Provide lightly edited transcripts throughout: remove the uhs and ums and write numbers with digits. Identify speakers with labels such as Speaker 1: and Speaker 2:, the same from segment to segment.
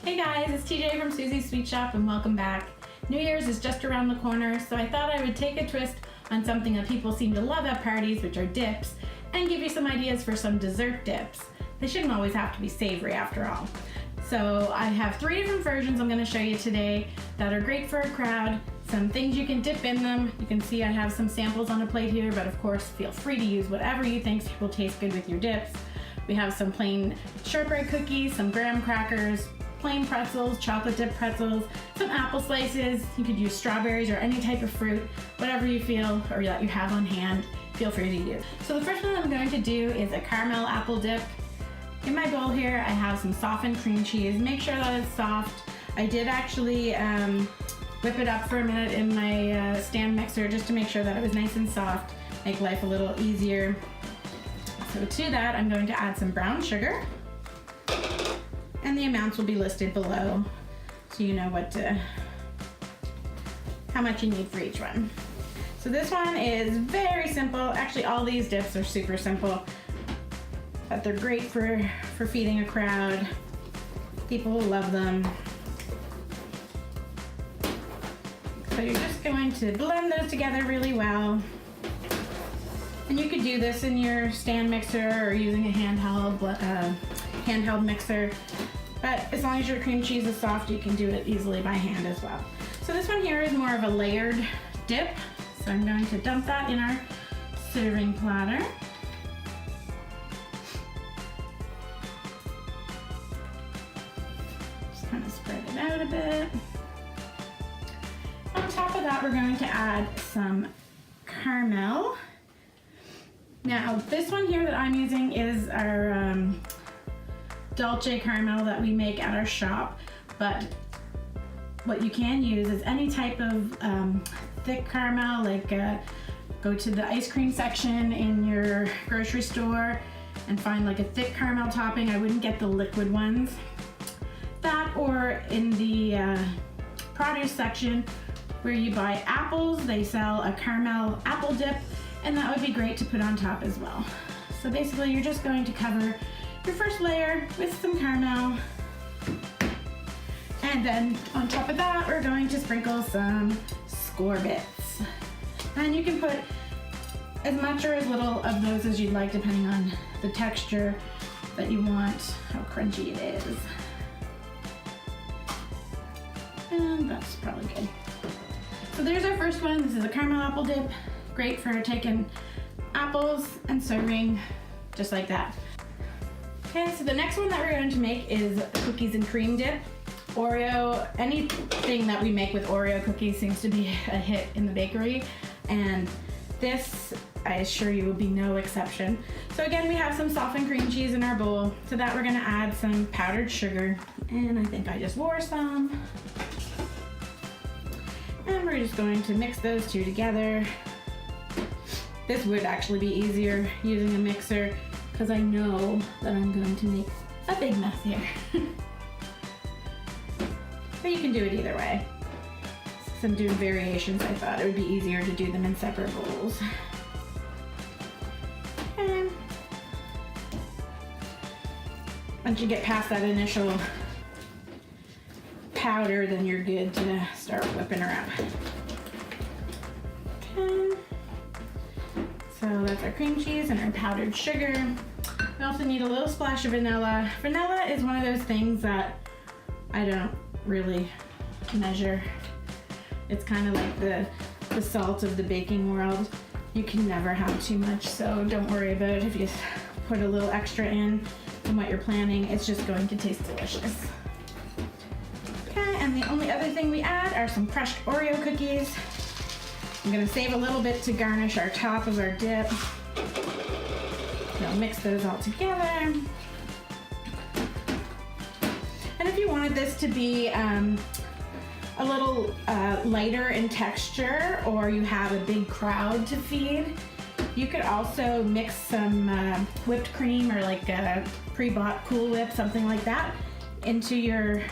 Speaker 1: Hey guys, it's TJ from Susie's Sweet Shop and welcome back. New Year's is just around the corner, so I thought I would take a twist on something that people seem to love at parties, which are dips, and give you some ideas for some dessert dips. They shouldn't always have to be savory after all. So I have 3 different versions I'm going to show you today that are great for a crowd, some things you can dip in them. You can see I have some samples on a plate here, but of course feel free to use whatever you think will taste good with your dips. We have some plain shortbread cookies, some graham crackers, plain pretzels, chocolate dip pretzels, some apple slices. You could use strawberries or any type of fruit, whatever you feel or that you have on hand, feel free to use. So the first one I'm going to do is a caramel apple dip. In my bowl here, I have some softened cream cheese. Make sure that it's soft. I did actually whip it up for a minute in my stand mixer just to make sure that it was nice and soft, make life a little easier. So to that, I'm going to add some brown sugar. And the amounts will be listed below, so you know how much you need for each one. So this one is very simple. Actually, all these dips are super simple, but they're great for feeding a crowd. People will love them. So you're just going to blend those together really well. And you could do this in your stand mixer or using a handheld mixer. But as long as your cream cheese is soft, you can do it easily by hand as well. So this one here is more of a layered dip. So I'm going to dump that in our serving platter. Just kind of spread it out a bit. On top of that, we're going to add some caramel. Now, this one here that I'm using is our dulce caramel that we make at our shop, but what you can use is any type of thick caramel, like go to the ice cream section in your grocery store and find like a thick caramel topping. I wouldn't get the liquid ones. That, or in the produce section where you buy apples, they sell a caramel apple dip, and that would be great to put on top as well. So basically you're just going to cover your first layer with some caramel, and then on top of that we're going to sprinkle some skor bits, and you can put as much or as little of those as you'd like depending on the texture that you want, how crunchy it is, and that's probably good. So there's our first one. This is a caramel apple dip, great for taking apples and serving just like that. Okay, so the next one that we're going to make is cookies and cream dip. Oreo, anything that we make with Oreo cookies seems to be a hit in the bakery, and this, I assure you, will be no exception. So again, we have some softened cream cheese in our bowl. To that we're going to add some powdered sugar, and I think I just wore some. And we're just going to mix those two together. This would actually be easier using a mixer, because I know that I'm going to make a big mess here. But you can do it either way. Since I'm doing variations, I thought it would be easier to do them in separate bowls. And once you get past that initial powder, then you're good to start whipping her up. Okay. So that's our cream cheese and our powdered sugar. We also need a little splash of vanilla. Vanilla is one of those things that I don't really measure. It's kind of like the salt of the baking world. You can never have too much, so don't worry about it if you put a little extra in from what you're planning. It's just going to taste delicious. Okay, and the only other thing we add are some crushed Oreo cookies. I'm gonna save a little bit to garnish our top of our dip. I'll mix those all together. And if you wanted this to be a little lighter in texture, or you have a big crowd to feed, you could also mix some whipped cream or like a pre-bought Cool Whip, something like that, into your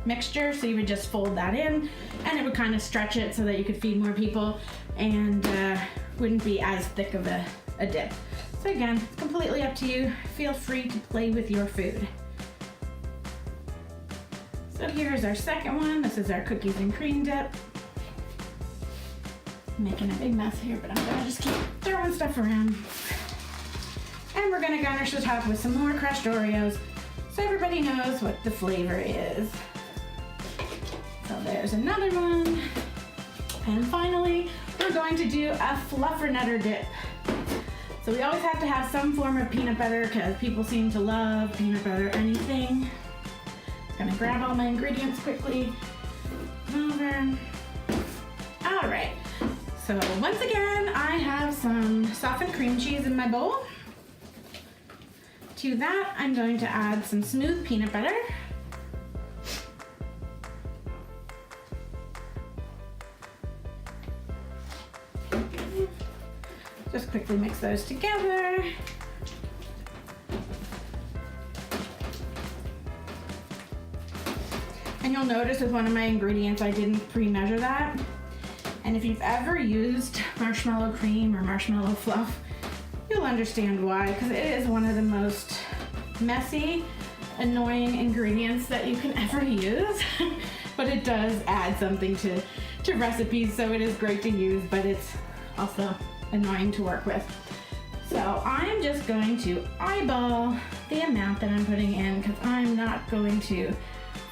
Speaker 1: mixture. So you would just fold that in, and it would kind of stretch it so that you could feed more people, and wouldn't be as thick of a dip. So again, it's completely up to you. Feel free to play with your food. So here's our second one. This is our cookies and cream dip. I'm making a big mess here, but I'm gonna just keep throwing stuff around. And we're gonna garnish the top with some more crushed Oreos so everybody knows what the flavor is. So there's another one. And finally, we're going to do a Fluffernutter Dip. So we always have to have some form of peanut butter because people seem to love peanut butter anything. Gonna grab all my ingredients quickly. Over. All right. So once again, I have some softened cream cheese in my bowl. To that, I'm going to add some smooth peanut butter. Just quickly mix those together. And you'll notice with one of my ingredients, I didn't pre-measure that. And if you've ever used marshmallow cream or marshmallow fluff, you'll understand why, because it is one of the most messy, annoying ingredients that you can ever use. But it does add something to recipes, so it is great to use, but it's also annoying to work with. So I'm just going to eyeball the amount that I'm putting in because I'm not going to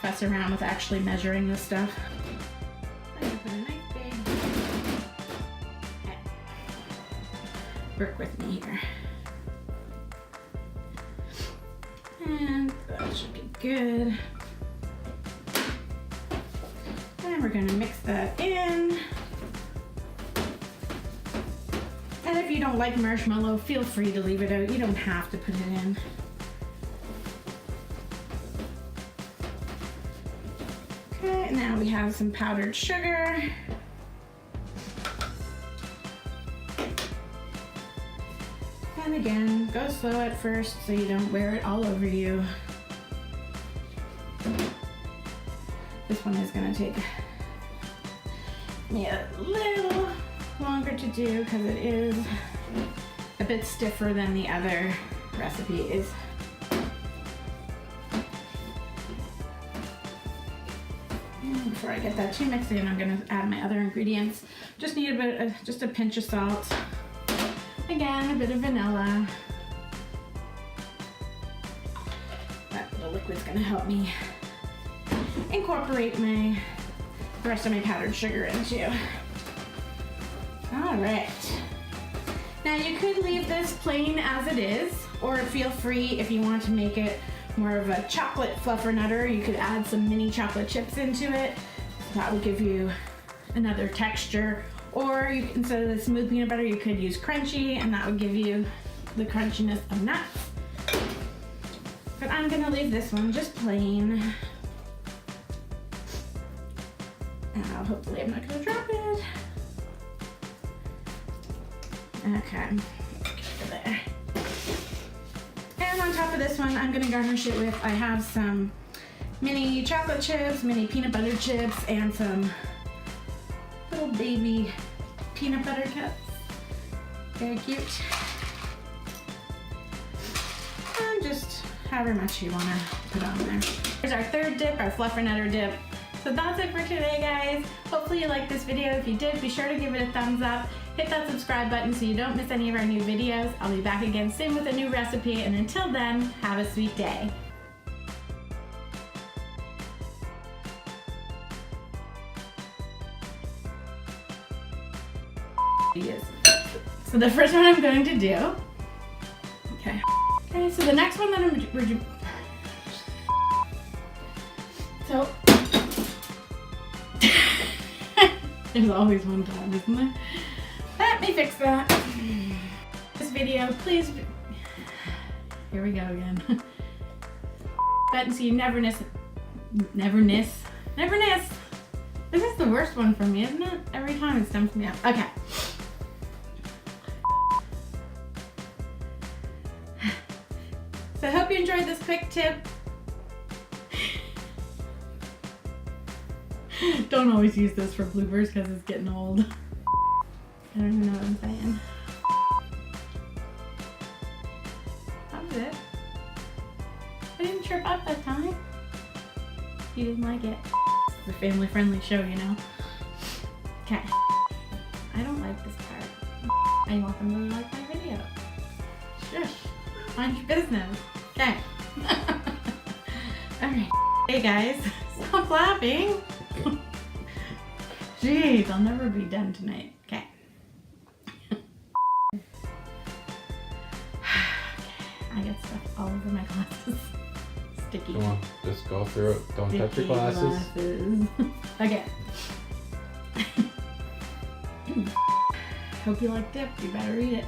Speaker 1: fuss around with actually measuring this stuff. I'm gonna put a nice big... Okay. Work with me here. And that should be good. And we're gonna mix that in. And if you don't like marshmallow, feel free to leave it out. You don't have to put it in. Okay, now we have some powdered sugar. And again, go slow at first so you don't wear it all over you. This one is gonna take me a little longer to do because it is a bit stiffer than the other recipes. And before I get that too mixed in, I'm gonna add my other ingredients. Just need a bit of, just a pinch of salt. Again, a bit of vanilla. That little liquid's gonna help me incorporate the rest of my powdered sugar into. All right. Now you could leave this plain as it is, or feel free if you want to make it more of a chocolate fluffernutter, you could add some mini chocolate chips into it. That will give you another texture. Or you, instead of the smooth peanut butter, you could use crunchy, and that would give you the crunchiness of nuts. But I'm gonna leave this one just plain. And hopefully I'm not gonna drop it. Okay, there. And on top of this one, I'm gonna garnish it with, I have some mini chocolate chips, mini peanut butter chips, and some little baby peanut butter cups. Very cute. And just however much you wanna put on there. Here's our third dip, our Fluffernutter Dip. So that's it for today, guys. Hopefully you liked this video. If you did, be sure to give it a thumbs up. Hit that subscribe button so you don't miss any of our new videos. I'll be back again soon with a new recipe, and until then, have a sweet day. So the first one I'm going to do, okay, so the next one that so, there's always one time, isn't there? Let me fix that. This video, please, here we go again. Button so you never miss. This is the worst one for me, isn't it? Every time it stumps me up. Okay. So I hope you enjoyed this quick tip. Don't always use this for bloopers because it's getting old. I don't even know what I'm saying. That was it. I didn't trip up that time. You didn't like it. It's a family-friendly show, you know. Okay. I don't like this part. I want them to like my video. Shush. Mind your business. Okay. Alright. Hey guys. Stop laughing. Jeez, I'll never be done tonight. Okay. I get stuff all over my glasses. Sticky.
Speaker 2: Come on, just go through it. Don't touch your glasses.
Speaker 1: Okay. Hope you like dip. You better eat it.